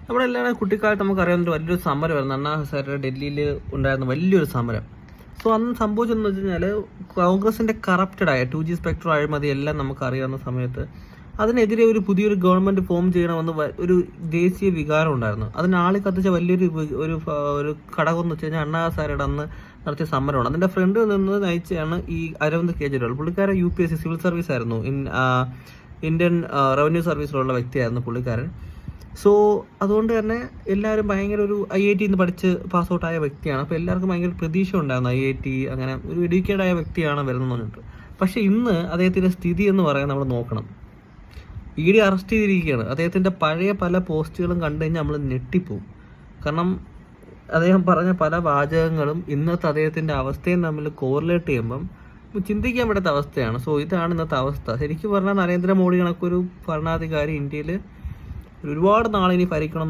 നമ്മുടെ എല്ലാവരും കുട്ടിക്കാലത്ത് നമുക്കറിയാവുന്ന വലിയൊരു സമരമായിരുന്നു അണ്ണാ ഹസാരെ ഡൽഹിയിൽ ഉണ്ടായിരുന്ന വലിയൊരു സമരം. സോ അന്ന് സംഭവിച്ചതെന്ന് വെച്ച് കഴിഞ്ഞാൽ കോൺഗ്രസിൻ്റെ കറപ്റ്റഡായ 2G സ്പെക്ട്രം അഴിമതി എല്ലാം നമുക്കറിയാവുന്ന സമയത്ത് അതിനെതിരെ ഒരു പുതിയൊരു ഗവൺമെൻറ് ഫോം ചെയ്യണമെന്ന് ഒരു ദേശീയ വികാരം ഉണ്ടായിരുന്നു. അതിനാളി കത്തിച്ച വലിയൊരു ഒരു ഘടകം എന്ന് വെച്ച് കഴിഞ്ഞാൽ അണ്ണാ ഹസാരയുടെ അന്ന് നടത്തിയ സമരമാണ്. അതിൻ്റെ ഫ്രണ്ടിൽ നിന്ന് നയിച്ചാണ് ഈ അരവിന്ദ് കെജ്രിവാൾ. പുള്ളിക്കാരൻ UPSC സിവിൽ സർവീസ് ആയിരുന്നു, ഇന്ത്യൻ റവന്യൂ സർവീസിലുള്ള വ്യക്തിയായിരുന്നു പുള്ളിക്കാരൻ. സോ അതുകൊണ്ട് തന്നെ എല്ലാവരും ഭയങ്കര ഒരു IIT പഠിച്ച് പാസ് ഔട്ടായ വ്യക്തിയാണ്. അപ്പോൾ എല്ലാവർക്കും ഭയങ്കര പ്രതീക്ഷ ഉണ്ടായിരുന്നു, IIT അങ്ങനെ ഒരു എഡ്യൂക്കേറ്റഡ് ആയ വ്യക്തിയാണ് വരുന്നതെന്ന് പറഞ്ഞിട്ട്. പക്ഷേ ഇന്ന് അദ്ദേഹത്തിൻ്റെ സ്ഥിതി എന്ന് പറയാൻ നമ്മൾ നോക്കണം. ED അറസ്റ്റ് ചെയ്തിരിക്കുകയാണ്. അദ്ദേഹത്തിൻ്റെ പഴയ പല പോസ്റ്റുകളും കണ്ടു കഴിഞ്ഞാൽ നമ്മൾ ഞെട്ടിപ്പോവും. കാരണം അദ്ദേഹം പറഞ്ഞ പല വാചകങ്ങളും ഇന്നത്തെ അദ്ദേഹത്തിൻ്റെ അവസ്ഥയും തമ്മിൽ കോറിലേറ്റ് ചെയ്യുമ്പം ചിന്തിക്കാൻ പറ്റാത്ത അവസ്ഥയാണ്. സോ ഇതാണ് ഇന്നത്തെ അവസ്ഥ. ശരിക്കും പറഞ്ഞാൽ നരേന്ദ്രമോദി കണക്കൊരു ഭരണാധികാരി ഇന്ത്യയിൽ ഒരുപാട് നാളിനി ഭരിക്കണം